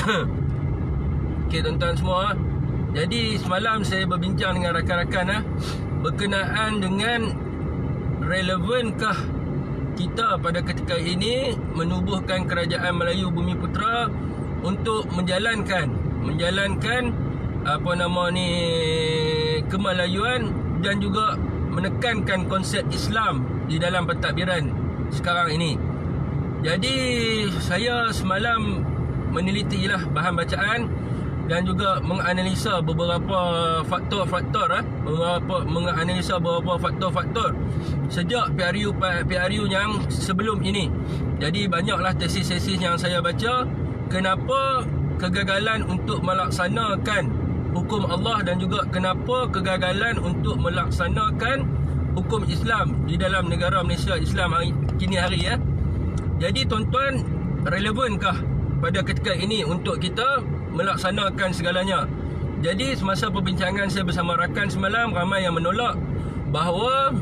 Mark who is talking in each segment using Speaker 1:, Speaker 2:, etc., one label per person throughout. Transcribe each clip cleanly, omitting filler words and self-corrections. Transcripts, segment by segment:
Speaker 1: Okey tuan-tuan semua, jadi semalam saya berbincang dengan rakan-rakan berkenaan dengan relevankah kita pada ketika ini menubuhkan Kerajaan Melayu Bumiputera untuk menjalankan kemalayuan dan juga menekankan konsep Islam di dalam pentadbiran sekarang ini. Jadi saya semalam menelitilah bahan bacaan dan juga menganalisa beberapa faktor-faktor menganalisa beberapa faktor-faktor sejak PRU yang sebelum ini. Jadi banyaklah tesis-tesis yang saya baca kenapa kegagalan untuk melaksanakan hukum Allah dan juga kenapa kegagalan untuk melaksanakan hukum Islam di dalam negara Malaysia Islam kini hari ya. Jadi tuan-tuan, relevankah pada ketika ini untuk kita melaksanakan segalanya? Jadi semasa perbincangan saya bersama rakan semalam, ramai yang menolak bahawa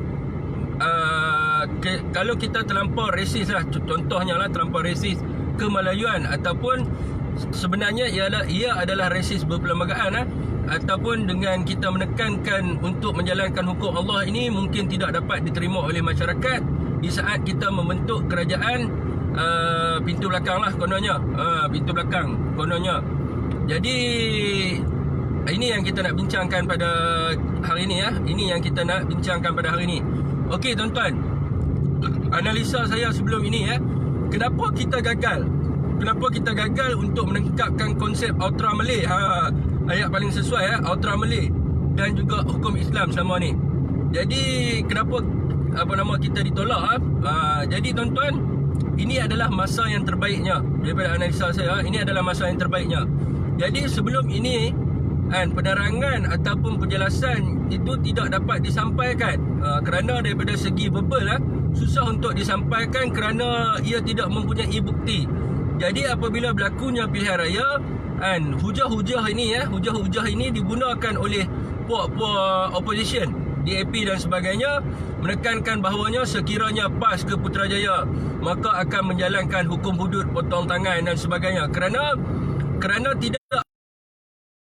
Speaker 1: kalau kita terlampau resis contohnya terlampau resis kemalayuan ataupun sebenarnya ia adalah resis berperlembagaan ataupun dengan kita menekankan untuk menjalankan hukum Allah ini mungkin tidak dapat diterima oleh masyarakat di saat kita membentuk kerajaan pintu belakang kononnya. Pintu belakang kononnya. Jadi ini yang kita nak bincangkan pada hari ini Ini yang kita nak bincangkan pada hari ini. Okey tuan-tuan, analisa saya sebelum ini kenapa kita gagal? Kenapa kita gagal untuk menengkapkan konsep Ultra Malay? Ayat paling sesuai Ultra Malay dan juga hukum Islam selama ni. Jadi kenapa kita ditolak? Jadi tuan-tuan, ini adalah masa yang terbaiknya daripada analisa saya. Ini adalah masa yang terbaiknya. Jadi sebelum ini penerangan ataupun penjelasan itu tidak dapat disampaikan kerana daripada segi verbal susah untuk disampaikan kerana ia tidak mempunyai bukti. Jadi apabila berlakunya pilihan raya hujah-hujah ini digunakan oleh puak-puak opposition, DAP dan sebagainya, menekankan bahawanya sekiranya PAS ke Putrajaya maka akan menjalankan hukum hudud potong tangan dan sebagainya kerana tidak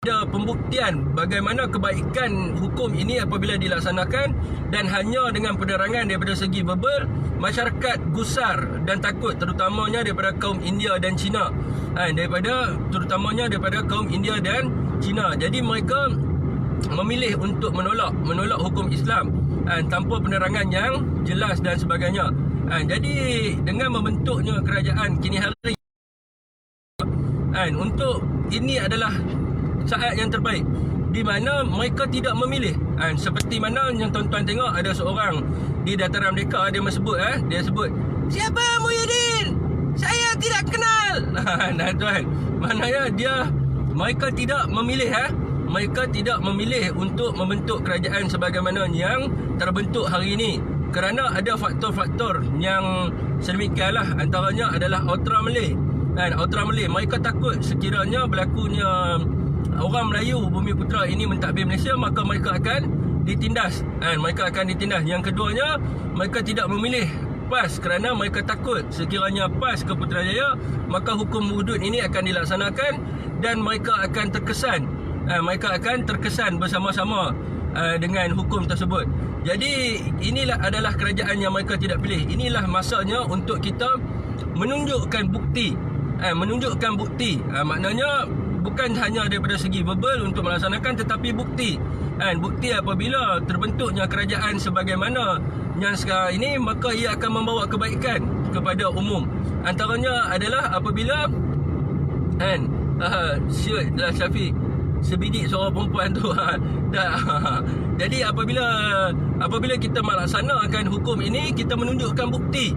Speaker 1: ada pembuktian bagaimana kebaikan hukum ini apabila dilaksanakan, dan hanya dengan penerangan daripada segi verbal masyarakat gusar dan takut, terutamanya daripada kaum India dan Cina. Terutamanya daripada kaum India dan Cina. Jadi mereka memilih untuk menolak hukum Islam tanpa penerangan yang jelas dan sebagainya. Jadi dengan membentuknya kerajaan kini hari untuk ini adalah saat yang terbaik di mana mereka tidak memilih. Seperti mana yang tuan-tuan tengok, ada seorang di Dataran Merdeka dia sebut, "Siapa Muhyiddin? Saya tidak kenal." Nah tuan, maknanya mereka tidak memilih mereka tidak memilih untuk membentuk kerajaan sebagaimana yang terbentuk hari ini kerana ada faktor-faktor yang sedemikianlah. Antaranya adalah Ultra Malay. Ultra Malay, mereka takut sekiranya berlakunya orang Melayu Bumiputera ini mentadbir Malaysia maka mereka akan ditindas. Yang keduanya, mereka tidak memilih PAS kerana mereka takut sekiranya PAS ke Putrajaya maka hukum hudud ini akan dilaksanakan dan mereka akan terkesan bersama-sama dengan hukum tersebut. Jadi inilah adalah kerajaan yang mereka tidak pilih. Inilah masanya untuk kita menunjukkan bukti. Maknanya bukan hanya daripada segi verbal untuk melaksanakan, tetapi bukti. Bukti apabila terbentuknya kerajaan sebagaimana yang sekarang ini, maka ia akan membawa kebaikan kepada umum. Antaranya adalah apabila Syafiq sebidik suara perempuan tu Jadi apabila kita melaksanakan hukum ini, kita menunjukkan bukti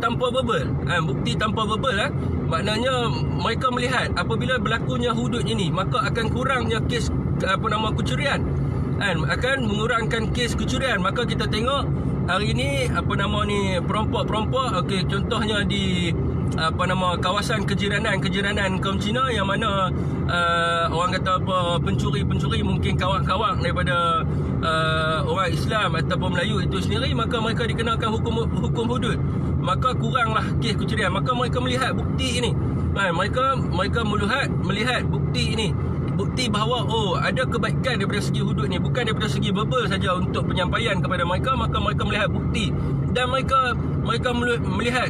Speaker 1: tanpa verbal. Maknanya mereka melihat apabila berlakunya hudud ini maka akan kurangnya kes kecurian. Akan mengurangkan kes kecurian. Maka kita tengok hari ini perompak-perompak, contohnya di kawasan kejiranan kaum Cina yang mana orang kata pencuri mungkin kawan-kawan daripada orang Islam ataupun Melayu itu sendiri, maka mereka dikenakan hukum hudud, maka kuranglah kes kecurian. Maka mereka melihat bukti ini Mereka melihat bukti ini, bukti bahawa ada kebaikan daripada segi hudud ni, bukan daripada segi verbal saja untuk penyampaian kepada mereka. Maka mereka melihat bukti dan mereka melihat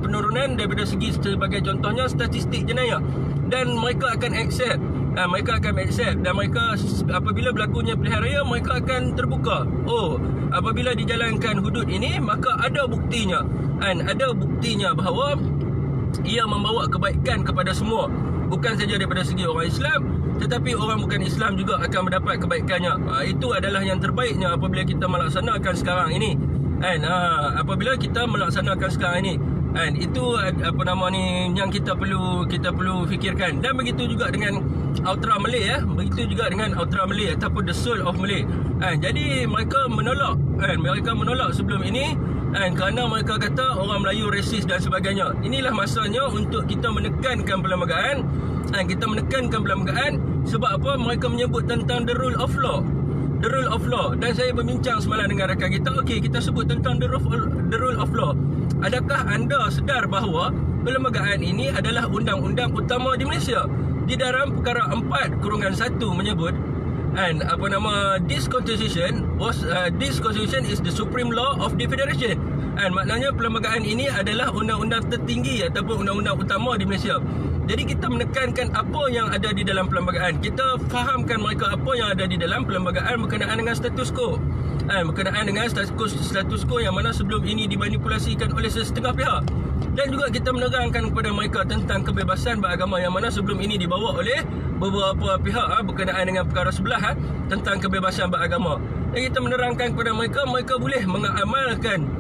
Speaker 1: penurunan daripada segi sebagai contohnya statistik jenayah, dan mereka akan accept. Mereka akan accept, dan mereka apabila berlakunya pilihan raya, mereka akan terbuka. Apabila dijalankan hudud ini, maka ada buktinya, ada buktinya bahawa ia membawa kebaikan kepada semua, bukan saja daripada segi orang Islam, tetapi orang bukan Islam juga akan mendapat kebaikannya. Itu adalah yang terbaiknya apabila kita melaksanakan sekarang ini. Apabila kita melaksanakan sekarang ini, itu yang kita perlu fikirkan. Dan begitu juga dengan Ultra Malay, begitu juga dengan Ultra Malay ataupun the soul of Malay. Jadi mereka menolak sebelum ini, kerana mereka kata orang Melayu resis dan sebagainya. Inilah masanya untuk kita menekankan perlembagaan. Kita menekankan perlembagaan sebab apa? Mereka menyebut tentang the rule of law. The rule of law. Dan saya berbincang semalam dengan rakan kita. Okey, kita sebut tentang the rule of law. Adakah anda sedar bahawa perlembagaan ini adalah undang-undang utama di Malaysia? Di dalam perkara 4/1 menyebut this constitution is the supreme law of the federation. Maknanya perlembagaan ini adalah undang-undang tertinggi ataupun undang-undang utama di Malaysia. Jadi kita menekankan apa yang ada di dalam perlembagaan. Kita fahamkan mereka apa yang ada di dalam perlembagaan berkenaan dengan status quo. Berkenaan dengan status quo yang mana sebelum ini dimanipulasikan oleh setengah pihak. Dan juga kita menerangkan kepada mereka tentang kebebasan beragama yang mana sebelum ini dibawa oleh beberapa pihak berkenaan dengan perkara sebelah tentang kebebasan beragama. Dan kita menerangkan kepada mereka boleh mengamalkan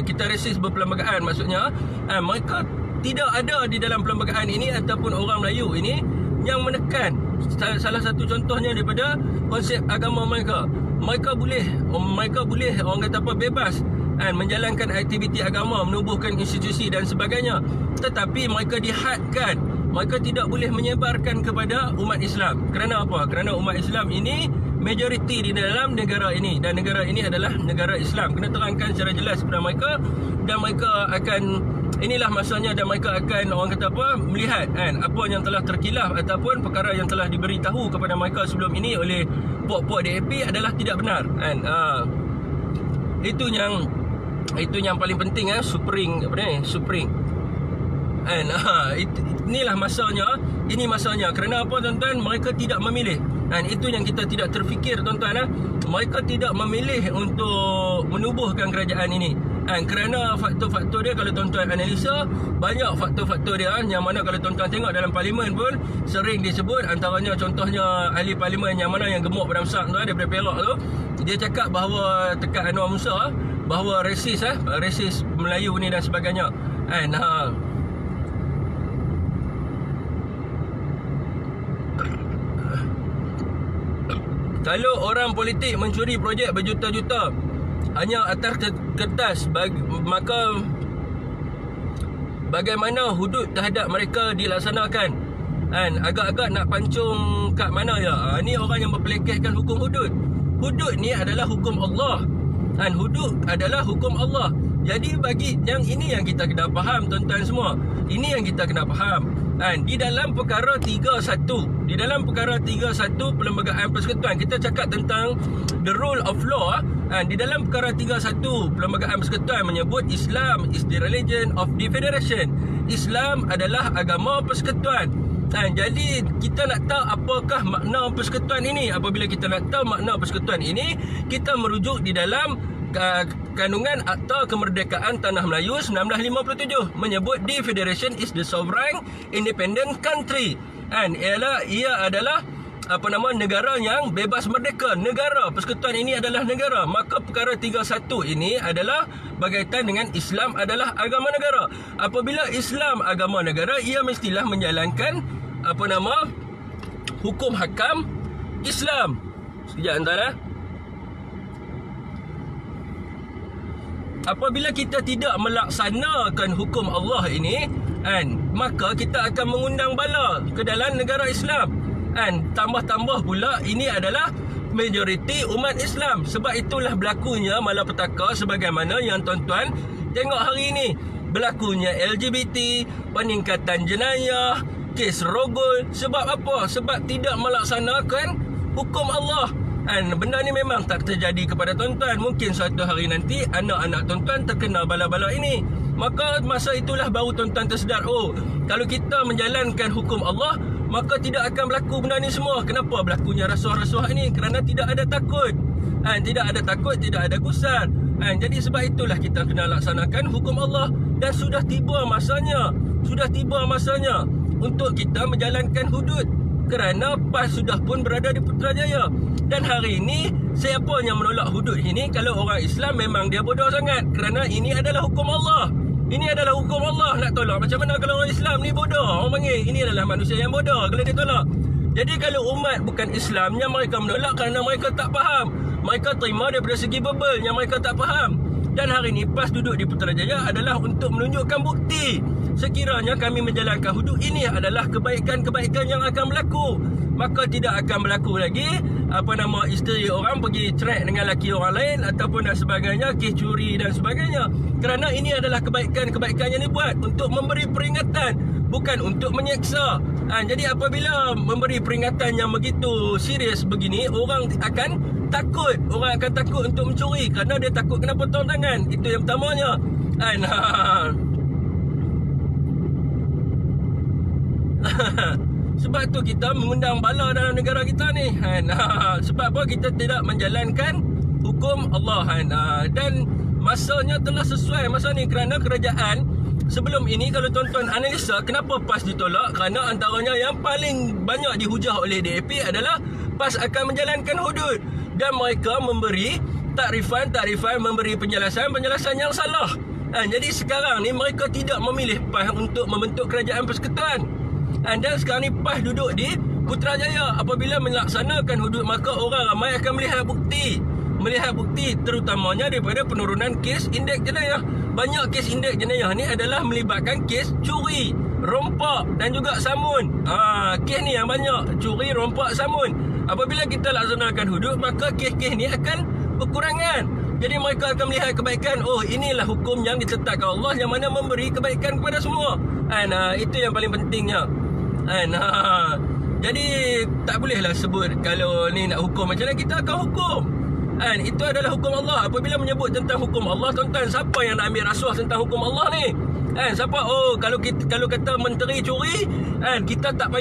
Speaker 1: kita resis berperlembagaan. Maksudnya mereka tidak ada di dalam perlembagaan ini ataupun orang Melayu ini yang menekan. Salah satu contohnya daripada konsep agama mereka. Mereka boleh orang kata bebas menjalankan aktiviti agama, menubuhkan institusi dan sebagainya, tetapi mereka dihadkan. Mereka tidak boleh menyebarkan kepada umat Islam. Kerana apa? Kerana umat Islam ini majoriti di dalam negara ini, dan negara ini adalah negara Islam. Kena terangkan secara jelas kepada mereka, dan mereka akan, inilah masanya, dan mereka akan melihat apa yang telah terkilaf ataupun perkara yang telah diberitahu kepada mereka sebelum ini oleh puak-puak DAP adalah tidak benar. Itu yang paling penting, Supring. Inilah masanya. Ini masanya. Kerana apa, tuan-tuan? Mereka tidak memilih. Itu yang kita tidak terfikir, tuan-tuan. Mereka tidak memilih untuk menubuhkan kerajaan ini. Kerana faktor-faktor dia, kalau tuan-tuan analisa, banyak faktor-faktor dia yang mana kalau tuan-tuan tengok dalam parlimen pun sering disebut. Antaranya contohnya ahli parlimen yang mana yang gemuk berdamsak tu, daripada Perak tu, dia cakap bahawa Tekat Anwar Musa bahawa resis Melayu ni dan sebagainya. Kalau orang politik mencuri projek berjuta-juta hanya atas kertas, maka bagaimana hudud terhadap mereka dilaksanakan? Agak-agak nak pancung kat mana ya? Ni orang yang memperlekehkan hukum hudud. Hudud ni adalah hukum Allah. Hudud adalah hukum Allah. Jadi bagi yang ini yang kita kena faham, tuan-tuan semua. Ini yang kita kena faham. Di dalam perkara 31, perlembagaan persekutuan, kita cakap tentang the rule of law. Di dalam perkara 31 perlembagaan persekutuan menyebut Islam is the religion of the federation. Islam adalah agama persekutuan. Jadi kita nak tahu apakah makna persekutuan ini. Apabila kita nak tahu makna persekutuan ini, kita merujuk di dalam kandungan Akta Kemerdekaan Tanah Melayu 1957 menyebut the federation is the sovereign independent country. Ia adalah negara yang bebas merdeka. Negara, persekutuan ini adalah negara. Maka perkara 31 ini adalah berkaitan dengan Islam adalah agama negara. Apabila Islam agama negara, ia mestilah menjalankan hukum hakam Islam. Sekejap antara. Apabila kita tidak melaksanakan hukum Allah ini, maka kita akan mengundang bala ke dalam negara Islam. Tambah-tambah pula ini adalah majoriti umat Islam. Sebab itulah berlakunya malapetaka sebagaimana yang tuan-tuan tengok hari ini. berlakunya LGBT, peningkatan jenayah, kes rogol. Sebab apa? Sebab tidak melaksanakan hukum Allah. Benda ni memang tak terjadi kepada tuan-tuan. Mungkin suatu hari nanti anak-anak tuan-tuan terkena bala-bala ini. Maka masa itulah baru tuan-tuan tersedar, oh, kalau kita menjalankan hukum Allah, maka tidak akan berlaku benda ni semua. Kenapa berlakunya rasuah-rasuah ini? Kerana tidak ada takut. Tidak ada takut, tidak ada gusar. Jadi sebab itulah kita kena laksanakan hukum Allah. Dan sudah tiba masanya untuk kita menjalankan hudud. Kerana PAS sudah pun berada di Putrajaya. Dan hari ini, siapa yang menolak hudud ini? Kalau orang Islam memang dia bodoh sangat. Kerana ini adalah hukum Allah. Ini adalah hukum Allah. Nak tolak macam mana kalau orang Islam ni bodoh? Orang panggil, ini adalah manusia yang bodoh kalau dia tolak. Jadi kalau umat bukan Islamnya, mereka menolak kerana mereka tak faham. Mereka terima daripada segi bebel yang mereka tak faham. Dan hari ini PAS duduk di Putrajaya adalah untuk menunjukkan bukti. Sekiranya kami menjalankan hudud, ini adalah kebaikan-kebaikan yang akan berlaku. Maka tidak akan berlaku lagi isteri orang pergi cerai dengan laki orang lain ataupun dan sebagainya, kes curi dan sebagainya. Kerana ini adalah kebaikan-kebaikan yang dibuat untuk memberi peringatan, bukan untuk menyeksa. Jadi apabila memberi peringatan yang begitu serius begini, orang akan takut. Orang akan takut untuk mencuri kerana dia takut kena potong tangan. Itu yang pertamanya. Sebab tu kita mengundang bala dalam negara kita ni. Sebab apa? Kita tidak menjalankan hukum Allah. Dan masanya telah sesuai masa ni kerana kerajaan sebelum ini, kalau tuan-tuan analisa kenapa PAS ditolak, kerana antaranya yang paling banyak dihujah oleh DAP adalah PAS akan menjalankan hudud dan mereka memberi takrifan, memberi penjelasan yang salah. Jadi sekarang ni mereka tidak memilih PAS untuk membentuk kerajaan persekutuan. Dan sekarang ni PAS duduk di Putrajaya. Apabila melaksanakan hudud, maka orang ramai akan melihat bukti terutamanya daripada penurunan kes indeks jenayah. Banyak kes indeks jenayah ni adalah melibatkan kes curi, rompak dan juga samun. Kes ni yang banyak, curi, rompak, samun. Apabila kita laksanakan hudud, maka kes-kes ni akan berkurangan. Jadi mereka akan melihat kebaikan. Oh, inilah hukum yang ditetapkan Allah, yang mana memberi kebaikan kepada semua. Itu yang paling pentingnya. Jadi tak bolehlah sebut kalau ni nak hukum macam mana, kita akan hukum. Itu adalah hukum Allah. Apabila menyebut tentang hukum Allah, tuan-tuan, siapa yang nak ambil rasuah tentang hukum Allah ni? Siapa? Oh, kalau kata menteri curi, kita tak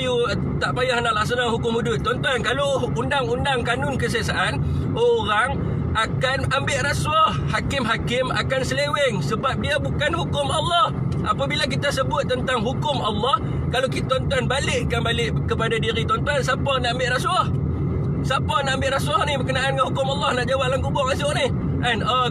Speaker 1: payah nak laksana hukum hudud. Tuan-tuan, kalau undang-undang kanun kesiasaan, orang akan ambil rasuah, hakim-hakim akan seleweng sebab dia bukan hukum Allah. Apabila kita sebut tentang hukum Allah, kalau kita tuan-tuan balikkan kepada diri tuan-tuan, siapa nak ambil rasuah? Siapa nak ambil rasuah ni berkenaan dengan hukum Allah, nak jawab dalam kubur esok ni?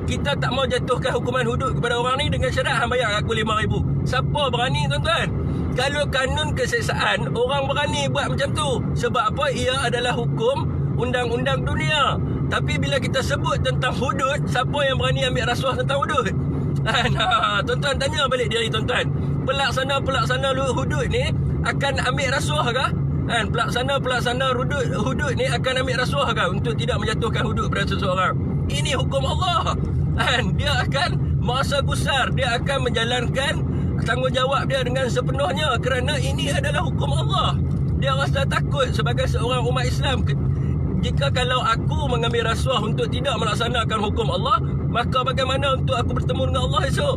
Speaker 1: Kita tak mau jatuhkan hukuman hudud kepada orang ni dengan syarat hang bayar aku 5,000. Siapa berani, tuan-tuan? Kalau kanun keseksaan, orang berani buat macam tu. Sebab apa? Ia adalah hukum undang-undang dunia. Tapi bila kita sebut tentang hudud, siapa yang berani ambil rasuah tentang hudud? Tuan-tuan tanya balik diri tuan-tuan, pelaksana hudud ni akan ambil rasuah kah? Pelaksana hudud ni akan ambil rasuah kah untuk tidak menjatuhkan hudud pada seseorang? Ini hukum Allah. Dia akan merasa gusar, dia akan menjalankan tanggungjawab dia dengan sepenuhnya kerana ini adalah hukum Allah. Dia rasa takut sebagai seorang umat Islam. Jika kalau aku mengambil rasuah untuk tidak melaksanakan hukum Allah, maka bagaimana untuk aku bertemu dengan Allah esok?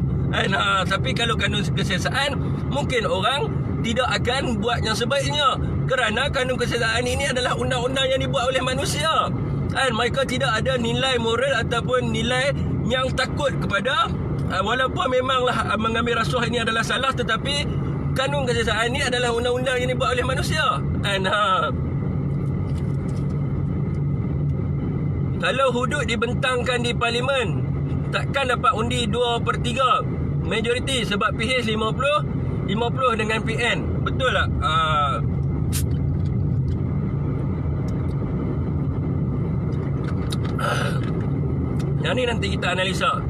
Speaker 1: Tapi kalau kanun kesiasaan, mungkin orang tidak akan buat yang sebaiknya kerana kanun kesiasaan ini adalah undang-undang yang dibuat oleh manusia. Mereka tidak ada nilai moral ataupun nilai yang takut kepada, walaupun memanglah mengambil rasuah ini adalah salah, tetapi kanun kesiasaan ini adalah undang-undang yang dibuat oleh manusia. Kalau hudud dibentangkan di parlimen, takkan dapat undi 2/3 majoriti sebab PH 50 dengan PN. Betul tak? Yang ni nanti kita analisa.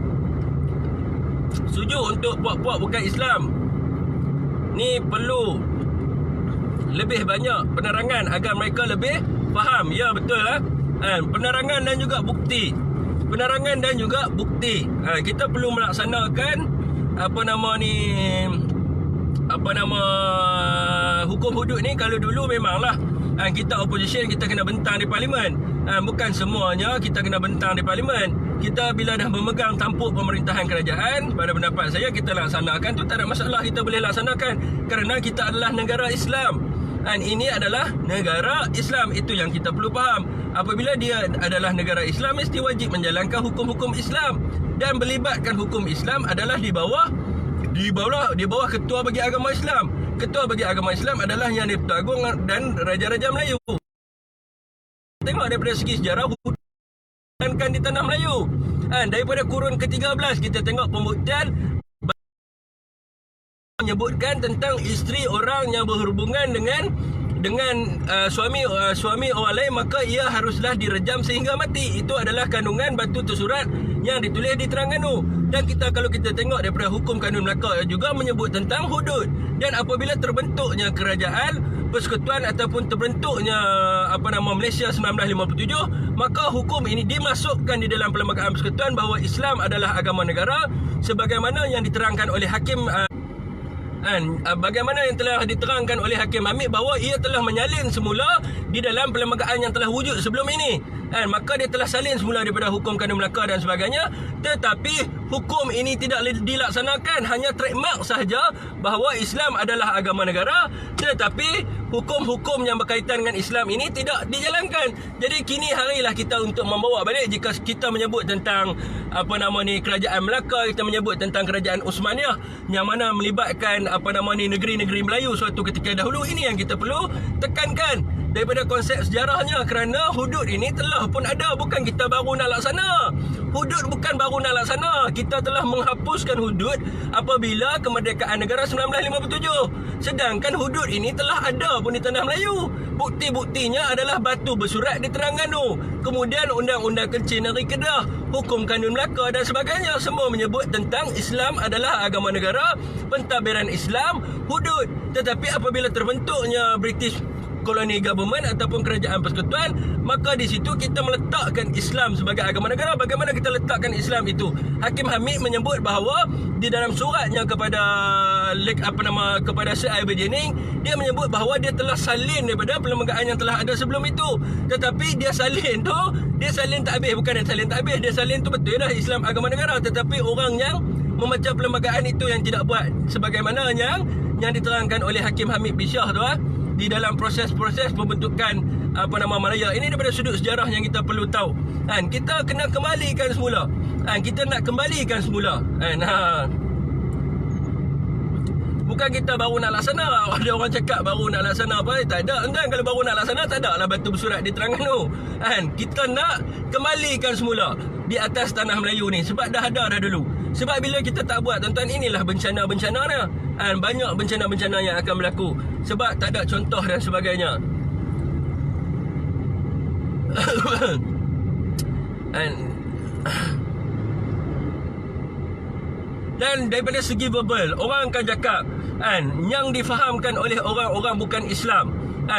Speaker 1: Setuju untuk puak-puak bukan Islam ni perlu lebih banyak penerangan agar mereka lebih faham. Ya, betul lah. Penerangan dan juga bukti. Kita perlu melaksanakan apa nama ni, apa nama, hukum hudud ni, kalau dulu memanglah kita opposition, kita kena bentang di parlimen. Bukan semuanya kita kena bentang di parlimen. Kita bila dah memegang tampuk pemerintahan kerajaan, pada pendapat saya kita laksanakan tu tak ada masalah, kita boleh laksanakan kerana kita adalah negara Islam. Ini adalah negara Islam, itu yang kita perlu faham. Apabila dia adalah negara Islam, mesti wajib menjalankan hukum-hukum Islam, dan melibatkan hukum Islam adalah di bawah ketua bagi agama Islam. Ketua bagi agama Islam adalah Yang di-Pertuan Agong dan Raja-Raja Melayu. Tengok daripada segi sejarah kan di tanah Melayu. Daripada kurun ke-13 kita tengok pembuktian menyebutkan tentang isteri orang yang berhubungan dengan suami orang lain, maka ia haruslah direjam sehingga mati. Itu adalah kandungan batu tersurat yang ditulis di Terengganu. Dan kalau kita tengok daripada hukum kanun Melaka juga menyebut tentang hudud. Dan apabila terbentuknya kerajaan persekutuan ataupun terbentuknya Malaysia 1957, maka hukum ini dimasukkan di dalam Perlembagaan Persekutuan bahawa Islam adalah agama negara sebagaimana yang diterangkan oleh Hakim bagaimana yang telah diterangkan oleh Hakim Hamid bahawa ia telah menyalin semula di dalam perlembagaan yang telah wujud sebelum ini. Maka dia telah salin semula daripada hukum kanun Melaka dan sebagainya. Tetapi hukum ini tidak dilaksanakan, hanya trademark sahaja bahawa Islam adalah agama negara, tetapi hukum-hukum yang berkaitan dengan Islam ini tidak dijalankan. Jadi kini harilah kita untuk membawa balik. Jika kita menyebut tentang kerajaan Melaka, kita menyebut tentang kerajaan Osmaniyah yang mana melibatkan negeri-negeri Melayu suatu ketika dahulu, ini yang kita perlu tekankan daripada konsep sejarahnya, kerana hudud ini telah pun ada, bukan kita baru nak laksana. Hudud bukan baru nak laksana, kita telah menghapuskan hudud apabila kemerdekaan negara 1957. Sedangkan hudud ini telah ada pun di tanah Melayu. Bukti-buktinya adalah batu bersurat di Terengganu, kemudian Undang-Undang Kecil Negeri Kedah, Hukum Kanun Melaka dan sebagainya, semua menyebut tentang Islam adalah agama negara, pentadbiran Islam, hudud. Tetapi apabila terbentuknya British Colony Government ataupun kerajaan persekutuan, maka di situ kita meletakkan Islam sebagai agama negara. Bagaimana kita letakkan Islam itu? Hakim Hamid menyebut bahawa di dalam suratnya kepada kepada Sir Ivan Jennings, dia menyebut bahawa dia telah salin daripada perlembagaan yang telah ada sebelum itu. Tetapi dia salin tak habis. Bukan dia salin tak habis, dia salin tu betul dah Islam agama negara, tetapi orang yang membaca perlembagaan itu yang tidak buat sebagaimana yang diterangkan oleh Hakim Hamid Bisyah tu di dalam proses-proses pembentukan Malaya. Ini daripada sudut sejarah yang kita perlu tahu. Kita kena kembalikan semula. Kita nak kembalikan semula. Bukan kita baru nak laksana. Ada orang cakap baru nak laksana apa? Tak ada. Kalau baru nak laksana, tak ada lah batu bersurat di Terengganu. Kita nak kembalikan semula di atas tanah Melayu ni, sebab dah ada dah dulu. Sebab bila kita tak buat, tuan-tuan, inilah bencana-bencana dia. Banyak bencana-bencana yang akan berlaku sebab tak ada contoh dan sebagainya. Dan daripada segi verbal, orang akan cakap yang difahamkan oleh orang-orang bukan Islam,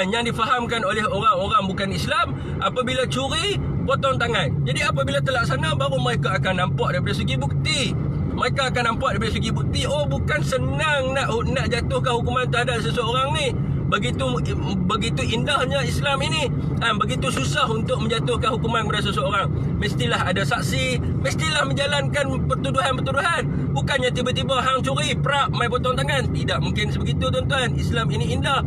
Speaker 1: yang difahamkan oleh orang-orang bukan Islam, apabila curi, potong tangan. Jadi apabila terlaksana, baru mereka akan nampak daripada segi bukti. Mereka akan nampak daripada segi bukti, oh bukan senang nak jatuhkan hukuman terhadap seseorang ni. Begitu indahnya Islam ini. Begitu susah untuk menjatuhkan hukuman kepada seseorang. Mestilah ada saksi, mestilah menjalankan pertuduhan-pertuduhan. Bukannya tiba-tiba hang curi, prak, mai potong tangan. Tidak mungkin sebegitu, tuan-tuan. Islam ini indah.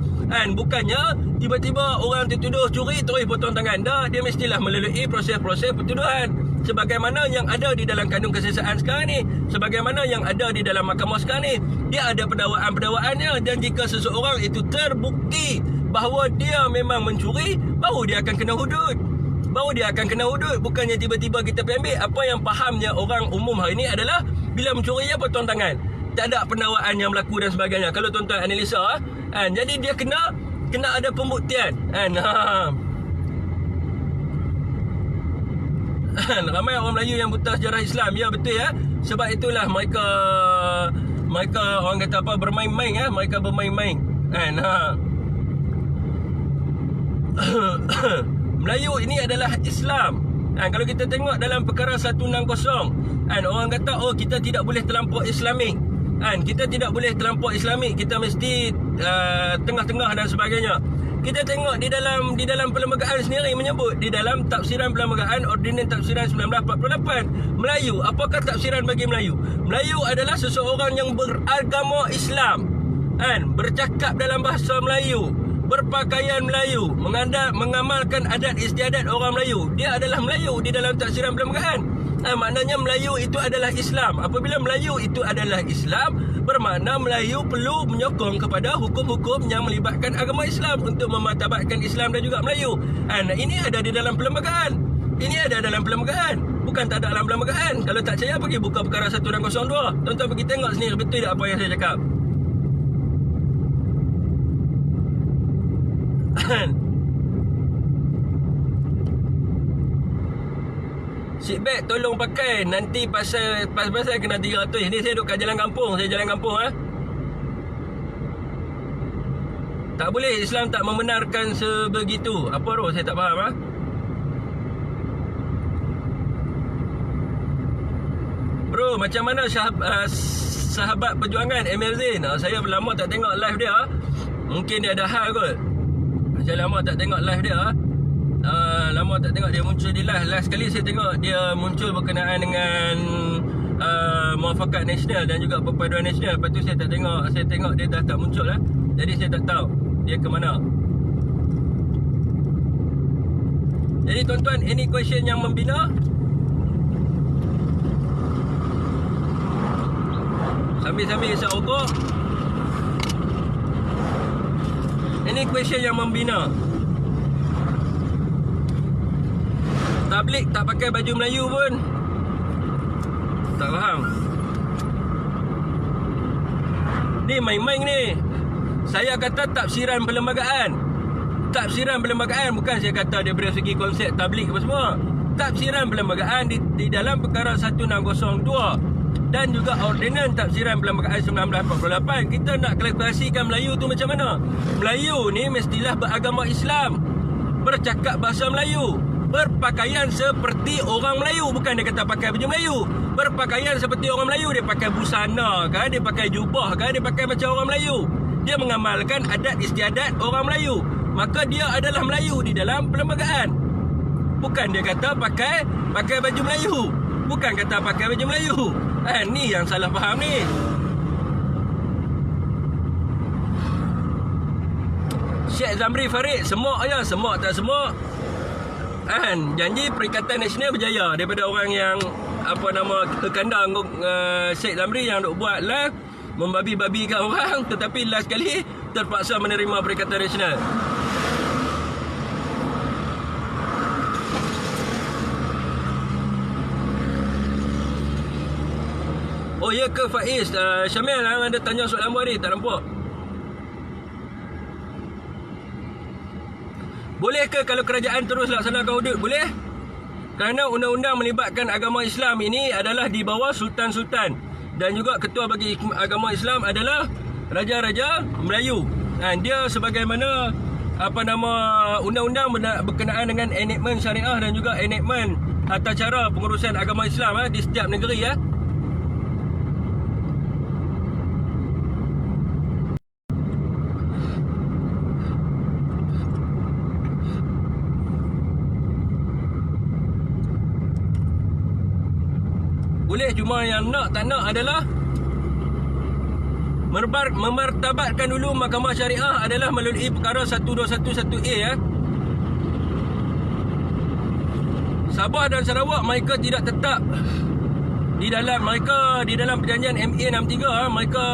Speaker 1: Bukannya tiba-tiba orang dituduh curi terus potong tangan. Dah, dia mestilah melalui proses-proses pertuduhan. Sebagaimana yang ada di dalam kanun kesiasaan sekarang ni, sebagaimana yang ada di dalam mahkamah sekarang ni, dia ada pendakwaan-pendakwaannya. Dan jika seseorang itu terbukti bahawa dia memang mencuri, baru dia akan kena hudud. Bukannya tiba-tiba kita pergi ambil. Apa yang fahamnya orang umum hari ini adalah bila mencuri dia potong tangan, tak ada pendakwaan yang berlaku dan sebagainya. Kalau tuan-tuan analisa, jadi dia kena ada pembuktian. Ramai orang Melayu yang buta sejarah Islam. Ya, betul ya. Sebab itulah mereka orang kata apa, bermain-main. Mereka bermain-main. Melayu ini adalah Islam. Kalau kita tengok dalam perkara 160, orang kata, oh kita tidak boleh terlampau Islamik. Kan kita tidak boleh terlampau Islamik, kita mesti tengah-tengah dan sebagainya. Kita tengok di dalam perlembagaan sendiri menyebut di dalam tafsiran perlembagaan Ordinan Tafsiran 1948 Melayu. Apakah tafsiran bagi Melayu? Melayu adalah seseorang yang beragama Islam, kan, bercakap dalam bahasa Melayu, berpakaian Melayu, mengamalkan adat istiadat orang Melayu. Dia adalah Melayu di dalam tafsiran perlembagaan. Maknanya Melayu itu adalah Islam. Apabila Melayu itu adalah Islam, bermakna Melayu perlu menyokong kepada hukum-hukum yang melibatkan agama Islam untuk memartabatkan Islam dan juga Melayu. Ini ada di dalam perlembagaan. Ini ada dalam perlembagaan. Bukan tak ada dalam perlembagaan. Kalau tak percaya, pergi buka perkara 1 dan 02. Tuan-tuan pergi tengok sendiri, betul tak apa yang saya cakap. Seatbelt tolong pakai. Nanti pasal kena 300. Ni saya duduk kat jalan kampung. Saya jalan kampung Tak boleh, Islam tak membenarkan sebegitu. Apa tu? Saya tak faham Bro, macam mana sahabat perjuangan Emil Zain? Saya lama tak tengok live dia. Mungkin dia ada hal kot. Saya lama tak tengok live dia. Lama tak tengok dia muncul di live. Last kali saya tengok dia muncul berkenaan dengan Muafakat Nasional dan juga Perpaduan Nasional. Lepas tu saya tak tengok. Saya tengok dia dah tak muncul Jadi saya tak tahu dia ke mana. Jadi tuan-tuan, any question yang membina, sambil-sambil isap rokok, any question yang membina. Tablik tak pakai baju Melayu pun tak faham. Ni main-main ni. Saya kata tafsiran perlembagaan. Tafsiran perlembagaan, bukan saya kata daripada segi konsep tablik apa semua. Tafsiran perlembagaan di dalam perkara 1602 dan juga Ordinan Tafsiran Perlembagaan 1948. Kita nak klarifikasikan Melayu tu macam mana. Melayu ni mestilah beragama Islam, bercakap bahasa Melayu, berpakaian seperti orang Melayu. Bukan dia kata pakai baju Melayu. Berpakaian seperti orang Melayu. Dia pakai busana kan, dia pakai jubah kan, dia pakai macam orang Melayu. Dia mengamalkan adat istiadat orang Melayu. Maka dia adalah Melayu di dalam perlembagaan. Bukan dia kata pakai baju Melayu. Bukan kata pakai baju Melayu. Ni yang salah faham ni. Syekh Zamri Farid semok je, semok tak semok. Janji Perikatan Nasional berjaya daripada orang yang kekandang Syekh Zamri yang duk buat live membabi-babikan orang, tetapi last kali terpaksa menerima Perikatan Nasional. Oh ya ke Faiz? Syamil ada tanya soalan hari tak nampak. Boleh ke kalau kerajaan terus laksanakan hudud? Boleh. Kerana undang-undang melibatkan agama Islam ini adalah di bawah sultan-sultan. Dan juga ketua bagi agama Islam adalah Raja-Raja Melayu. Dia sebagaimana undang-undang berkenaan dengan enactment syariah dan juga enactment tata cara pengurusan agama Islam di setiap negeri Boleh, cuma yang nak tak nak adalah memartabatkan dulu Mahkamah Syariah adalah melalui perkara 1211A Sabah dan Sarawak mereka tidak tetap di dalam perjanjian MA 63 mereka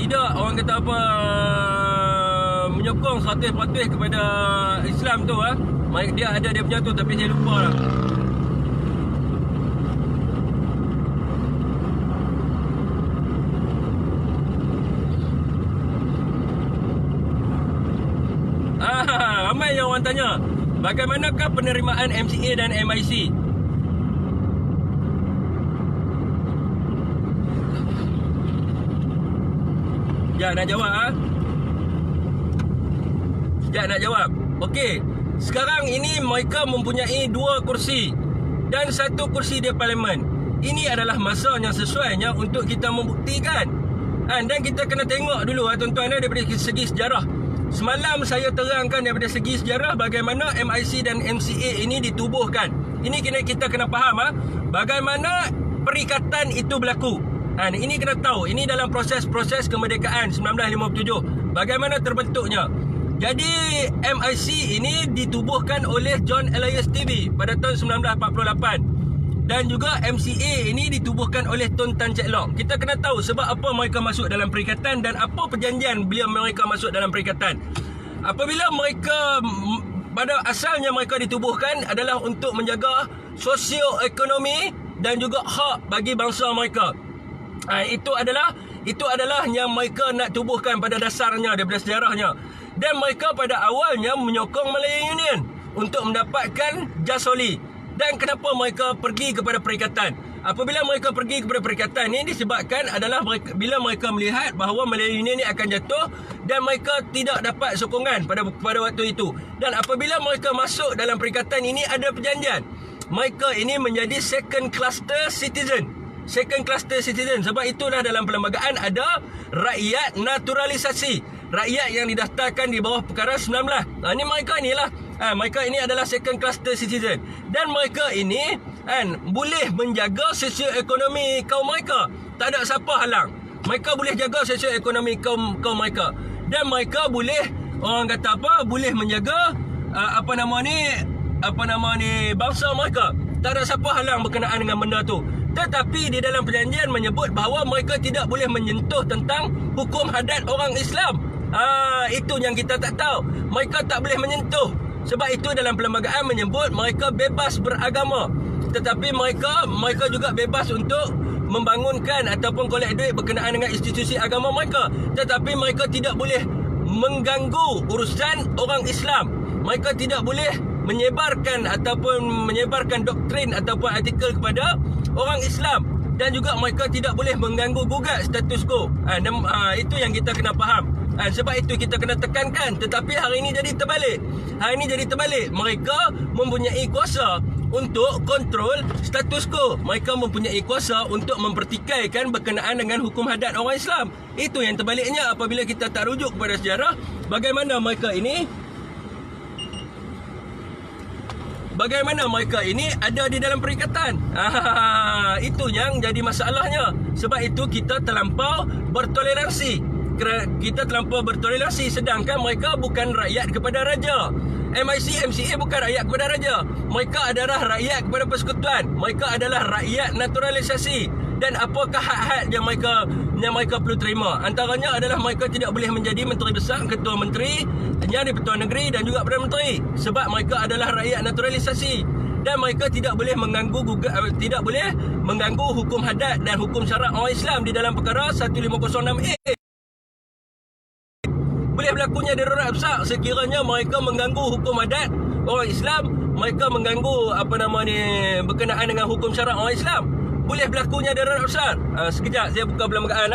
Speaker 1: tidak menyokong 100% kepada Islam tu dia ada dia punya tu, tapi saya lupa lah. Ramai yang orang tanya, bagaimanakah penerimaan MCA dan MIC? Sekejap nak jawab Okey, sekarang ini mereka mempunyai 2 kursi dan 1 kursi di parlimen. Ini adalah masa yang sesuainya untuk kita membuktikan. Dan kita kena tengok dulu tuan-tuan, daripada segi sejarah. Semalam saya terangkan daripada segi sejarah bagaimana MIC dan MCA ini ditubuhkan. Ini kita kena faham bagaimana perikatan itu berlaku. Ini kena tahu. Ini dalam proses kemerdekaan 1957. Bagaimana terbentuknya. Jadi MIC ini ditubuhkan oleh John Elias Davey pada tahun 1948. Dan juga MCA ini ditubuhkan oleh Tun Tan Chek Lock. Kita kena tahu sebab apa mereka masuk dalam perikatan dan apa perjanjian bila mereka masuk dalam perikatan. Apabila mereka, pada asalnya mereka ditubuhkan adalah untuk menjaga sosioekonomi dan juga hak bagi bangsa mereka. Itu adalah yang mereka nak tubuhkan pada dasarnya daripada sejarahnya. Dan mereka pada awalnya menyokong Malaya Union untuk mendapatkan jasoli. Dan kenapa mereka pergi kepada perikatan? Apabila mereka pergi kepada perikatan ini disebabkan adalah bila mereka melihat bahawa Malaya Union ini akan jatuh dan mereka tidak dapat sokongan pada waktu itu. Dan apabila mereka masuk dalam perikatan ini ada perjanjian. Mereka ini menjadi second cluster citizen. Second cluster citizen. Sebab itulah dalam perlembagaan ada rakyat naturalisasi. Rakyat yang didaftarkan di bawah perkara 19. Ini mereka inilah. Mereka ini adalah second cluster citizen. Dan mereka ini boleh menjaga sosioekonomi kaum mereka. Tak ada siapa halang. Mereka boleh jaga sosioekonomi kaum mereka. Dan mereka boleh, orang kata apa, boleh menjaga bangsa mereka. Tak ada siapa halang berkenaan dengan benda tu. Tetapi di dalam perjanjian menyebut bahawa mereka tidak boleh menyentuh tentang hukum hadat orang Islam. Itu yang kita tak tahu. Mereka tak boleh menyentuh. Sebab itu dalam perlembagaan menyebut mereka bebas beragama. Tetapi mereka juga bebas untuk membangunkan ataupun kolek duit berkenaan dengan institusi agama mereka. Tetapi mereka tidak boleh mengganggu urusan orang Islam. Mereka tidak boleh menyebarkan doktrin ataupun artikel kepada orang Islam. Dan juga mereka tidak boleh mengganggu gugat status quo. Itu yang kita kena faham. Sebab itu kita kena tekankan. Tetapi hari ini jadi terbalik. Mereka mempunyai kuasa untuk kontrol status quo. Mereka mempunyai kuasa untuk mempertikaikan berkenaan dengan hukum hadat orang Islam. Itu yang terbaliknya apabila kita tak rujuk kepada sejarah. Bagaimana mereka ini ada di dalam perikatan. Itu yang jadi masalahnya. Sebab itu kita terlampau bertoleransi. Sedangkan mereka bukan rakyat kepada raja. MIC, MCA bukan rakyat kepada raja. Mereka adalah rakyat kepada persekutuan. Mereka adalah rakyat naturalisasi. Dan apakah hak-hak yang mereka perlu terima? Antaranya adalah mereka tidak boleh menjadi menteri besar, ketua menteri, jadi Perdana Negeri dan juga Perdana Menteri. Sebab mereka adalah rakyat naturalisasi. Dan mereka tidak boleh mengganggu hukum hadat dan hukum syarak orang Islam di dalam perkara 1506A. Boleh berlakunya darurat besar sekiranya mereka mengganggu hukum adat orang Islam, mereka mengganggu berkenaan dengan hukum syarak orang Islam. Boleh berlakunya darurat besar. Sekejap saya buka perlembagaan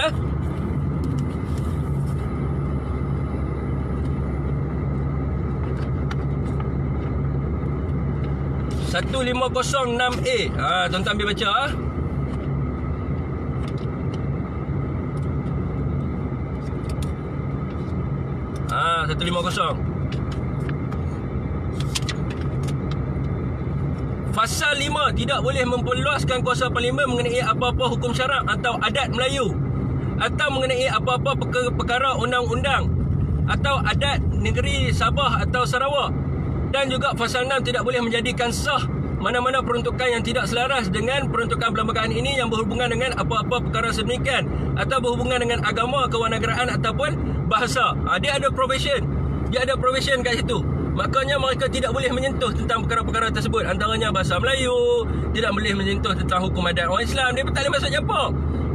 Speaker 1: 1506A. Tuan-tuan ambil baca. Ah, 150. Fasal 5, tidak boleh memperluaskan kuasa parlimen mengenai apa-apa hukum syarak atau adat Melayu, atau mengenai apa-apa perkara undang-undang atau adat negeri Sabah atau Sarawak. Dan juga fasal 6, tidak boleh menjadikan sah mana-mana peruntukan yang tidak selaras dengan peruntukan perlembagaan ini yang berhubungan dengan apa-apa perkara sedemikian, atau berhubungan dengan agama, kewarganegaraan ataupun bahasa. Dia ada provision. Dia ada provision kat situ. Makanya mereka tidak boleh menyentuh tentang perkara-perkara tersebut. Antaranya bahasa Melayu, tidak boleh menyentuh tentang hukum adat orang Islam. Dia tak boleh masuk campur.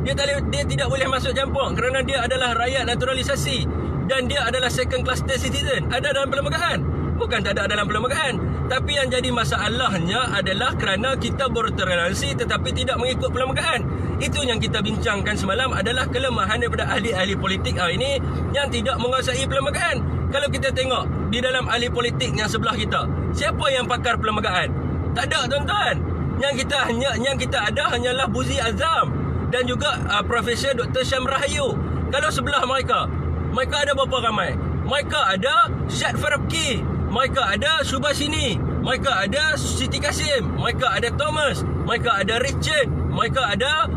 Speaker 1: Dia tidak boleh masuk campur kerana dia adalah rakyat naturalisasi dan dia adalah second cluster citizen. Ada dalam perlembagaan. Bukan tak ada dalam perlembagaan. Tapi yang jadi masalahnya adalah kerana kita bertoleransi tetapi tidak mengikut perlembagaan. Itu yang kita bincangkan semalam adalah kelemahan daripada ahli-ahli politik hari ini yang tidak menguasai perlembagaan. Kalau kita tengok di dalam ahli politik yang sebelah kita, siapa yang pakar perlembagaan? Tak ada, tuan-tuan. Yang kita ada hanyalah Buzi Azam dan juga Profesor Dr. Syam Rahayu. Kalau sebelah mereka ada berapa ramai? Mereka ada Syed Farabki, mereka ada Subhasini, mereka ada Siti Kasim, mereka ada Thomas, mereka ada Richard, mereka ada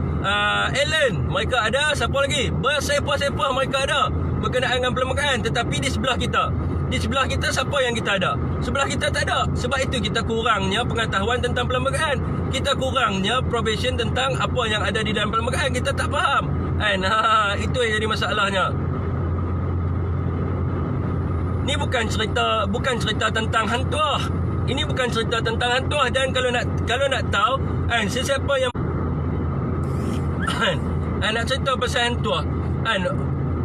Speaker 1: Alan, mereka ada siapa lagi? Bersepah-sepah mereka ada berkenaan dengan perlembagaan. Tetapi di sebelah kita siapa yang kita ada? Sebelah kita tak ada. Sebab itu kita kurangnya pengetahuan tentang perlembagaan, kita kurangnya profession tentang apa yang ada di dalam perlembagaan. Kita tak faham kan? Itu yang jadi masalahnya. Ni bukan cerita tentang hantuah. Ini bukan cerita tentang hantuah. Dan kalau nak tahu kan, sesiapa yang nak cerita pasal hantuah kan,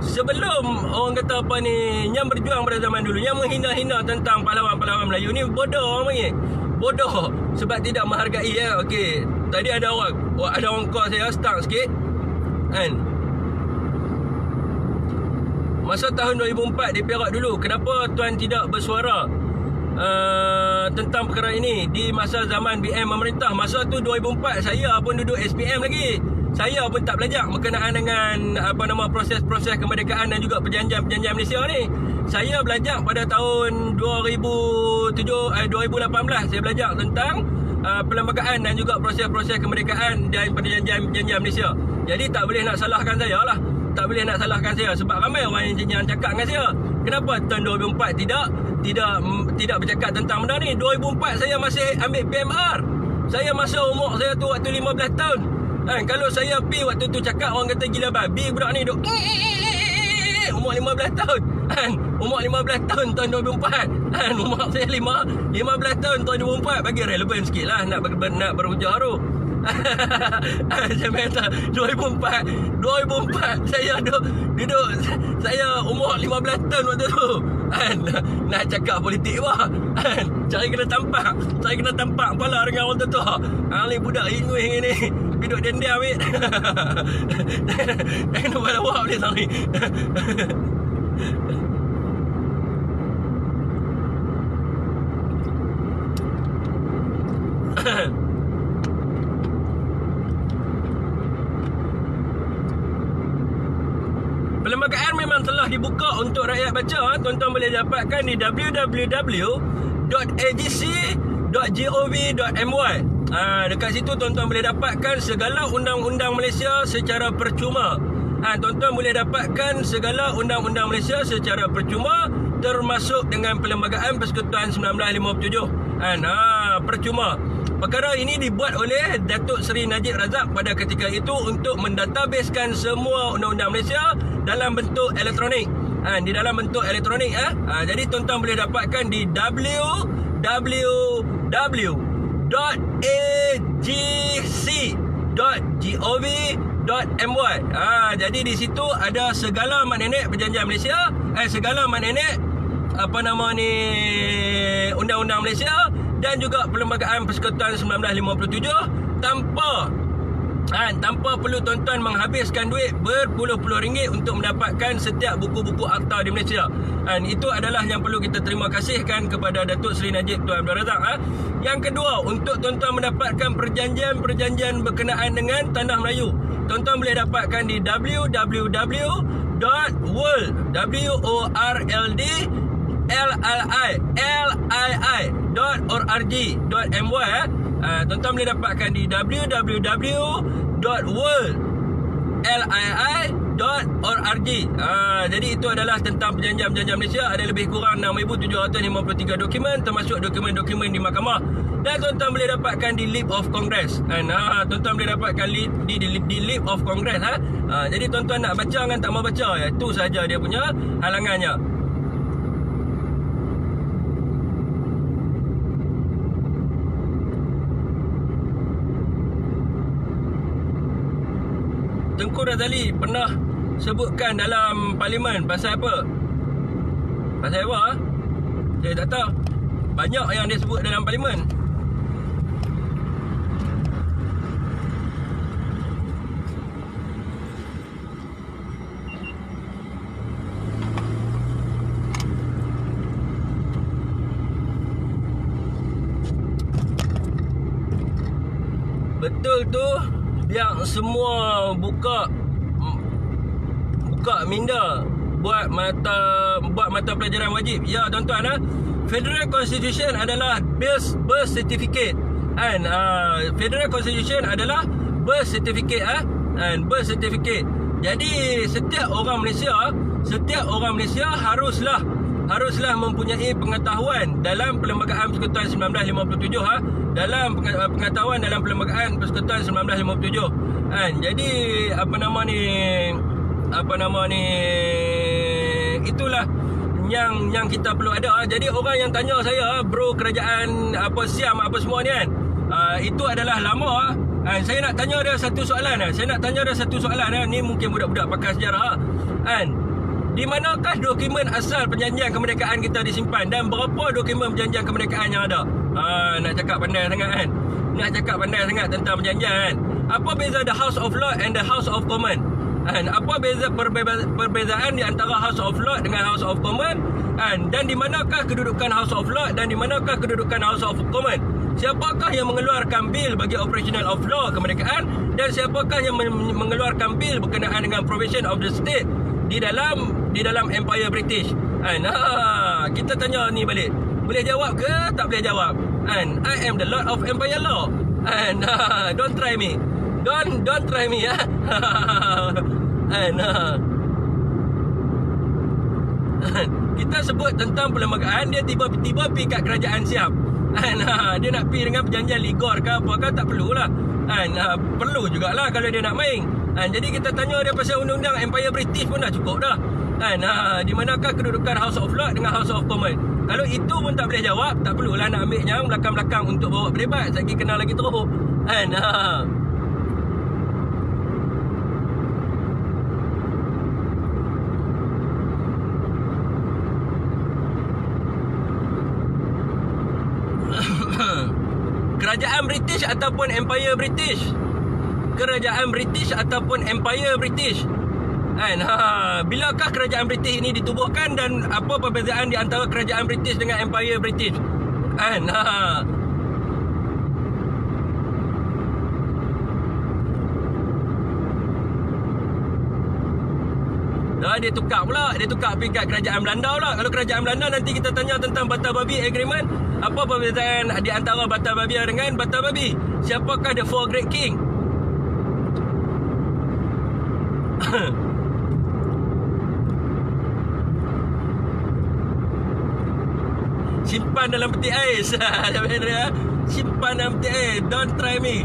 Speaker 1: sebelum orang kata apa ni, yang berjuang pada zaman dulu, yang menghina-hina tentang pahlawan-pahlawan Melayu ni, bodoh orang panggil. Bodoh sebab tidak menghargai ya. Okey, tadi ada orang call saya stuck sikit kan. Masa tahun 2004 di Perak dulu, kenapa tuan tidak bersuara tentang perkara ini di masa zaman BM memerintah? Masa tu 2004 saya pun duduk SPM lagi. Saya pun tak belajar berkenaan dengan proses-proses kemerdekaan dan juga perjanjian Malaysia ni. Saya belajar pada tahun 2018 saya belajar tentang perlembagaan dan juga proses-proses kemerdekaan dan perjanjian Malaysia. Jadi tak boleh nak salahkan saya lah. Tak boleh nak salahkan saya sebab ramai orang yang cakap dengan saya. Kenapa tahun 2004 tidak bercakap tentang benda ni? 2004 saya masih ambil PMR. Saya masa umur saya tu waktu 15 tahun. Kalau saya pergi waktu tu cakap, orang kata gila babi budak ni duk umur 15 tahun. Umur 15 tahun tahun 2004. Umur saya 15 tahun tahun 2004, bagi relevan sikit lah nak berujar tu. Saya kata 2004 saya duduk saya umur 15 tahun waktu tu nak cakap politik apa cari kena tampak kepala dengan orang tu. Ni budak ingui ni duduk dendam ambil dah kena buat lawak boleh tau ni. Perlembagaan memang telah dibuka untuk rakyat baca. Tuan-tuan boleh dapatkan di www.agc.gov.my. Dekat situ tuan-tuan boleh dapatkan segala undang-undang Malaysia secara percuma. Tuan-tuan boleh dapatkan segala undang-undang Malaysia secara percuma, termasuk dengan Perlembagaan Persekutuan 1957. Percuma. Perkara ini dibuat oleh Datuk Seri Najib Razak pada ketika itu untuk mendatabasekan semua undang-undang Malaysia dalam bentuk elektronik. Di dalam bentuk elektronik. Jadi tuan-tuan boleh dapatkan di www.agc.gov.my. Jadi di situ ada segala maknenek perjanjian Malaysia, segala maknenek undang-undang Malaysia dan juga Perlembagaan Persekutuan 1957 tanpa perlu tuan-tuan menghabiskan duit berpuluh-puluh ringgit untuk mendapatkan setiap buku-buku akta di Malaysia. Itu adalah yang perlu kita terima kasihkan kepada Datuk Seri Najib Tuan Abdul Razak. Yang kedua, untuk tuan-tuan mendapatkan perjanjian berkenaan dengan Tanah Melayu, tuan-tuan boleh dapatkan di www.world.org.my. Tuan-tuan boleh dapatkan di www.worldlii.org. Jadi itu adalah tentang perjanjian Malaysia. Ada lebih kurang 6,753 dokumen, termasuk dokumen-dokumen di mahkamah. Dan tuan-tuan boleh dapatkan di Leap of Congress. Tuan-tuan boleh dapatkan di Leap of Congress. Jadi tuan-tuan nak baca dengan tak mau baca, itu saja dia punya halangannya. Tengku Razali pernah sebutkan dalam parlimen pasal apa? Pasal apa? Saya tak tahu. Banyak yang dia sebut dalam parlimen. betul tu yang semua buka minda buat mata pelajaran wajib. Ya tuan-tuan, Federal Constitution adalah birth certificate. And Federal Constitution adalah birth certificate and birth certificate. Jadi setiap orang Malaysia haruslah mempunyai pengetahuan dalam Perlembagaan Persekutuan 1957 dalam pengetahuan dalam Perlembagaan Persekutuan 1957. Jadi itulah yang kita perlu ada. Jadi orang yang tanya saya, bro, kerajaan Siam semua ni kan, itu adalah lama. Saya nak tanya dia satu soalan. Ni mungkin budak-budak pakar sejarah. Di manakah dokumen asal perjanjian kemerdekaan kita disimpan, dan berapa dokumen perjanjian kemerdekaan yang ada? Nak cakap pandai sangat tentang perjanjian kan. Apa beza the House of Lords and the House of Commons? Apa perbezaan di antara House of Lords dengan House of Commons? Dan di manakah kedudukan House of Lords dan di manakah kedudukan House of Commons? Siapakah yang mengeluarkan bil bagi operational of law kemerdekaan, dan siapakah yang mengeluarkan bil berkenaan dengan provision of the state di dalam Empire British? Kita tanya ni balik, boleh jawab ke tak boleh jawab? I am the Lord of Empire Law. Don't try me. Don't try me ya. Kita sebut tentang perlembagaan, dia tiba-tiba pergi kat kerajaan Siam. Dia nak pergi dengan perjanjian Ligor ke apa ke, tak perlulah. Perlu jugalah kalau dia nak main. Jadi kita tanya dia pasal undang-undang Empire British pun dah cukup dah. Di manakah kedudukan House of Lords dengan House of Commons? Kalau itu pun tak boleh jawab, tak perlulah nak ambil yang belakang-belakang untuk bawa berdebat. Saya kenal lagi teruk. Kerajaan British ataupun Empire British? Kerajaan British ataupun Empire British? Bilakah kerajaan British ini ditubuhkan, dan apa perbezaan di antara kerajaan British dengan Empire British? Dia tukar pergi kat kerajaan Belanda pula. Kalau kerajaan Belanda, nanti kita tanya tentang Bata Babi Agreement. Apa perbezaan di antara Bata Babi dengan Bata Babi? Siapakah the four great king? Simpan dalam peti ais. Simpan dalam peti ais. Don't try me.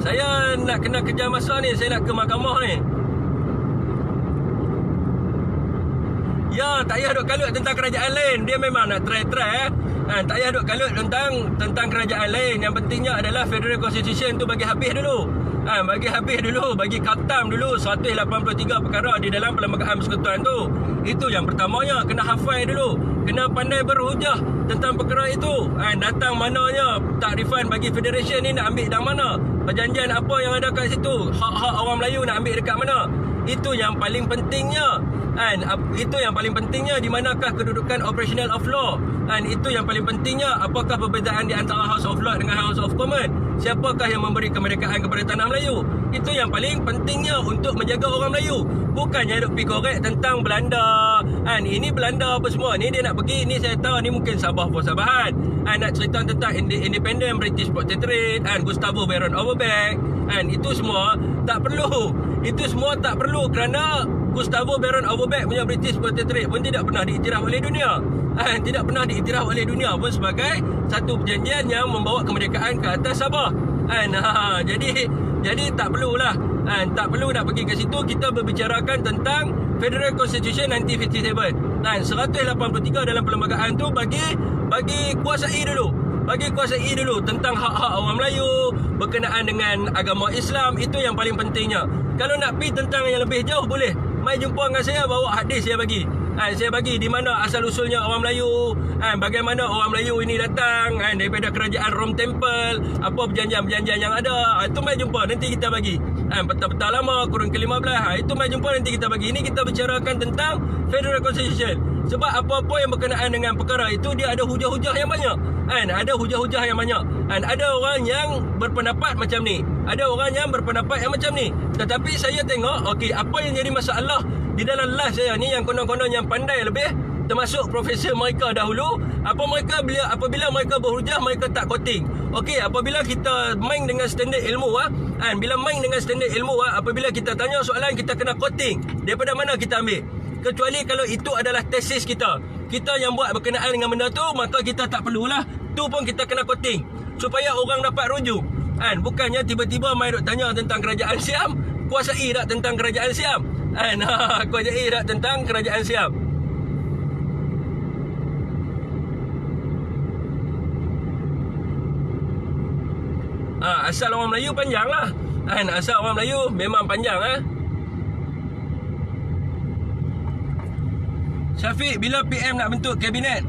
Speaker 1: Saya nak kena kejar masa ni. Saya nak ke mahkamah ni. Ya, tak payah duk kalut tentang kerajaan lain. Dia memang nak try tak payah duk kalut tentang kerajaan lain. Yang pentingnya adalah Federal Constitution tu bagi habis dulu. Bagi khatam dulu 183 perkara di dalam Perlembagaan Persekutuan tu. Itu yang pertamanya, kena hafal dulu. Kena pandai berhujah tentang perkara itu. Datang mananya takrifan bagi Federation ni nak ambil dari mana? Perjanjian apa yang ada kat situ? Hak-hak orang Melayu nak ambil dekat mana? Itu yang paling pentingnya. Itu yang paling pentingnya, di manakah kedudukan operational of law. Itu yang paling pentingnya, apakah perbezaan di antara House of Lords dengan House of Commons. Siapakah yang memberi kemerdekaan kepada tanah Melayu. Itu yang paling pentingnya untuk menjaga orang Melayu. Bukannya duk pergi korek tentang Belanda. Ini Belanda apa semua. Ni dia nak pergi, ni saya tahu ni mungkin Sabah for Sabahan. Nak cerita tentang Independent British Protectorate, Gustavo Baron Overbeck. Itu semua tak perlu. Itu semua tak perlu kerana Gustavo Baron Overbeck punya British Protectorate pun tidak pernah diiktiraf oleh dunia. Tidak pernah diiktiraf oleh dunia pun sebagai satu perjanjian yang membawa kemerdekaan ke atas Sabah. Jadi tak perlulah. Tak perlu nak pergi ke situ. Kita berbicarakan tentang Federal Constitution 1957. 183 dalam perlembagaan tu bagi kuasai dulu tentang hak-hak orang Melayu berkenaan dengan agama Islam. Itu yang paling pentingnya. Kalau nak pergi tentang yang lebih jauh, boleh mai jumpa dengan saya, bawa hadis saya bagi. Saya bagi di mana asal usulnya orang Melayu, bagaimana orang Melayu ini datang daripada kerajaan Rome Temple, apa perjanjian-perjanjian yang ada. Itu mai jumpa, nanti kita bagi. Peta-peta lama kurun ke-15. Itu mai jumpa, nanti kita bagi. Ini kita bicarakan tentang Federal Constitution. Sebab apa-apa yang berkenaan dengan perkara itu, dia ada hujah-hujah yang banyak kan, ada hujah-hujah yang banyak kan. Ada orang yang berpendapat macam ni, ada orang yang berpendapat yang macam ni. Tetapi saya tengok, okey, apa yang jadi masalah di dalam live saya ni, yang konon-konon yang pandai lebih, termasuk profesor mereka dahulu, apabila mereka berhujah, mereka tak quoting. Okey, apabila kita main dengan standard ilmu kan, bila main dengan standard ilmu apabila kita tanya soalan, kita kena quoting daripada mana kita ambil. Kecuali kalau itu adalah tesis kita yang buat berkenaan dengan benda tu, maka kita tak perlulah, tu pun kita kena quoting supaya orang dapat rujuk kan. Bukannya tiba-tiba mai duk tanya tentang kerajaan Siam, kuasai tak tentang kerajaan Siam kan, kuasai tak tentang kerajaan Siam. Asal orang Melayu panjang lah kan, asal orang Melayu memang panjang Syafiq, bila PM nak bentuk kabinet?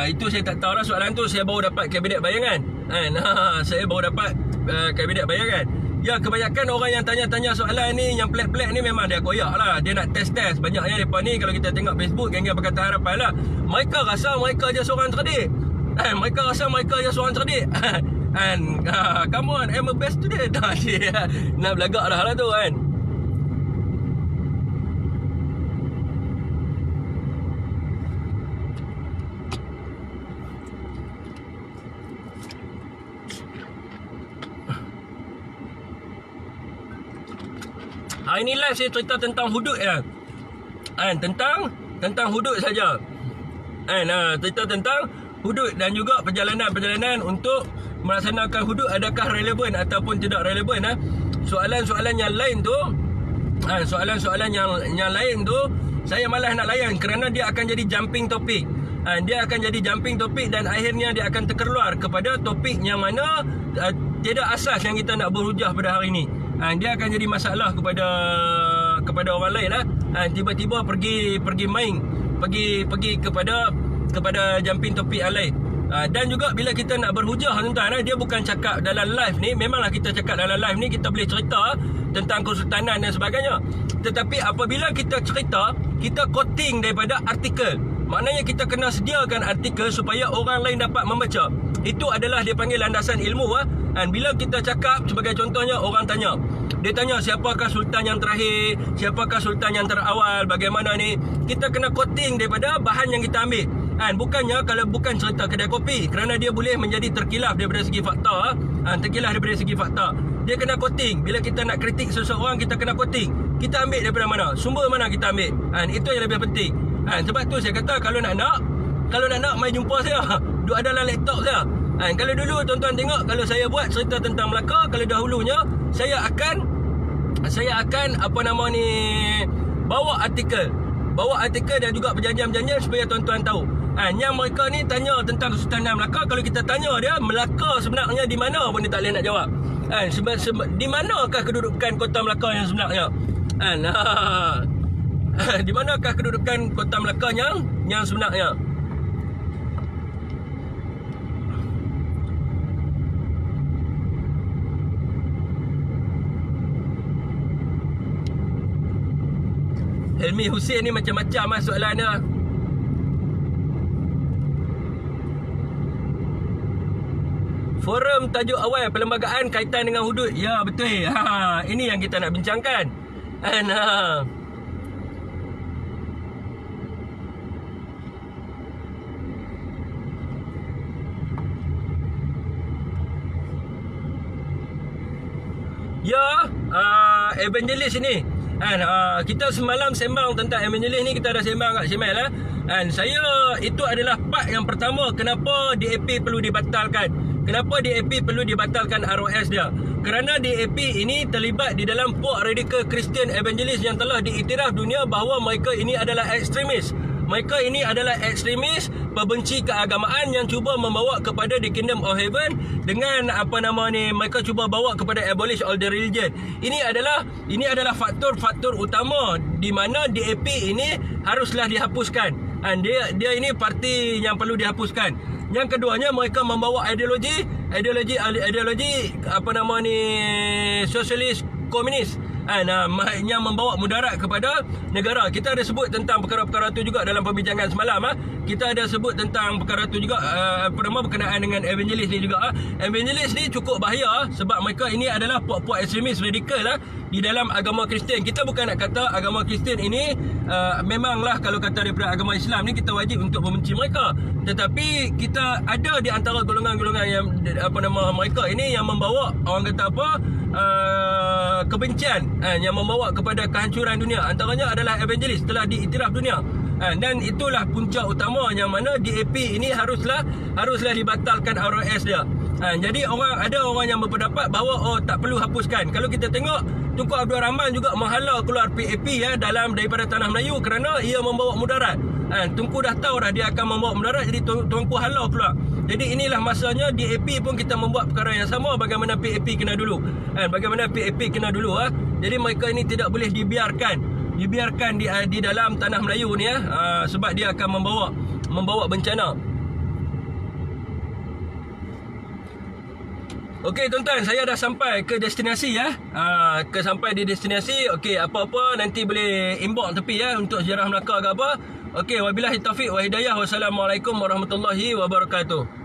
Speaker 1: Itu saya tak tahu lah soalan tu. Saya baru dapat kabinet bayangan kan? Saya baru dapat kabinet bayangan. Ya, kebanyakan orang yang tanya-tanya soalan ni, yang pelik-pelik ni, memang dia koyak lah. Dia nak test-test. Banyaknya mereka ni, kalau kita tengok Facebook, geng-geng Pakatan Harapan lah, mereka rasa mereka je seorang cerdik mereka rasa mereka je seorang cerdik and come on, I'm a best student. Nak belagak dah lah tu kan. Hari ni live saya cerita tentang hudud kan, tentang hudud saja kan, cerita tentang hudud dan juga perjalanan untuk melaksanakan hudud, adakah relevan ataupun tidak relevan. Soalan-soalan yang lain tu, soalan-soalan yang lain tu saya malas nak layan kerana dia akan jadi jumping topik. Dia akan jadi jumping topik dan akhirnya dia akan terkeluar kepada topik yang mana tidak asas yang kita nak berhujah pada hari ini. Dia akan jadi masalah kepada orang lain lah. Tiba-tiba pergi main, pergi kepada jumping topik yang lain. Dan juga bila kita nak berhujah tuan-tuan, dia bukan cakap dalam live ni. Memanglah kita cakap dalam live ni, kita boleh cerita tentang kesultanan dan sebagainya. Tetapi apabila kita cerita, kita quoting daripada artikel. Maknanya kita kena sediakan artikel supaya orang lain dapat membaca. Itu adalah dia panggil landasan ilmu. Dan bila kita cakap, sebagai contohnya, orang tanya, dia tanya siapakah sultan yang terakhir, siapakah sultan yang terawal, bagaimana ni, kita kena quoting daripada bahan yang kita ambil. Bukannya kalau bukan cerita kedai kopi, kerana dia boleh menjadi terkilaf daripada segi fakta. Terkilaf daripada segi fakta, dia kena quoting. Bila kita nak kritik seseorang, kita kena quoting. Kita ambil daripada mana, sumber mana kita ambil. Itu yang lebih penting. Sebab tu saya kata, kalau nak mai jumpa saya, duk ada dalam laptop saya. Kalau dulu tuan-tuan tengok, kalau saya buat cerita tentang Melaka, kalau dahulunya saya akan bawa artikel dan juga perjanjian-perjanjian supaya tuan-tuan tahu. Yang mereka ni tanya tentang Kesultanan Melaka, kalau kita tanya dia, Melaka sebenarnya di mana pun dia tak boleh nak jawab. Di manakah kedudukan kota Melaka yang sebenarnya? Di manakah kedudukan kota Melaka yang sebenarnya? Helmi Hussein ni macam-macam soalan dia. Forum tajuk awal perlembagaan kaitan dengan hudud. Ya, betul. Ini yang kita nak bincangkan. Ya, evangelis ini. Kita semalam sembang tentang evangelis ni, kita dah sembang kat Shemel saya, itu adalah part yang pertama kenapa DAP perlu dibatalkan. Kenapa DAP perlu dibatalkan ROS dia? Kerana DAP ini terlibat di dalam puak radikal Kristian evangelis yang telah diiktiraf dunia bahawa mereka ini adalah ekstremis. Mereka ini adalah ekstremis, pembenci keagamaan yang cuba membawa kepada the kingdom of heaven dengan mereka cuba bawa kepada abolish all the religion. Ini adalah faktor-faktor utama di mana DAP ini haruslah dihapuskan. Dia ini parti yang perlu dihapuskan. Yang keduanya, mereka membawa ideologi sosialis komunis yang membawa mudarat kepada negara. Kita ada sebut tentang perkara-perkara tu juga dalam perbincangan semalam. Kita ada sebut tentang perkara tu juga berkenaan dengan evangelis ni juga. Evangelis ni cukup bahaya sebab mereka ini adalah puak-puak ekstremis radikal di dalam agama Kristian. Kita bukan nak kata agama Kristian ini memanglah kalau kata daripada agama Islam ni kita wajib untuk membenci mereka. Tetapi kita ada di antara golongan-golongan yang mereka ini yang membawa orang kata kebencian yang membawa kepada kehancuran dunia. Antaranya adalah evangelis telah diiktiraf dunia. Dan itulah punca utama yang mana DAP ini haruslah dibatalkan ROS dia. Jadi ada orang yang berpendapat bahawa tak perlu hapuskan. Kalau kita tengok Tunku Abdul Rahman juga menghalau keluar PAP daripada Tanah Melayu kerana ia membawa mudarat. Tunku dah tahu dah dia akan membawa mudarat, jadi Tunku halau keluar. Jadi inilah masanya DAP pun kita membuat perkara yang sama bagaimana PAP kena dulu. Jadi mereka ini tidak boleh dibiarkan di dalam Tanah Melayu ni sebab dia akan membawa bencana. Okey tuan-tuan, saya dah sampai ke destinasi sampai di destinasi. Okey, apa-apa nanti boleh inbox tepi untuk ziarah Melaka ke apa. Okey, wabillahi taufiq wa hidayah. Wassalamualaikum warahmatullahi wabarakatuh.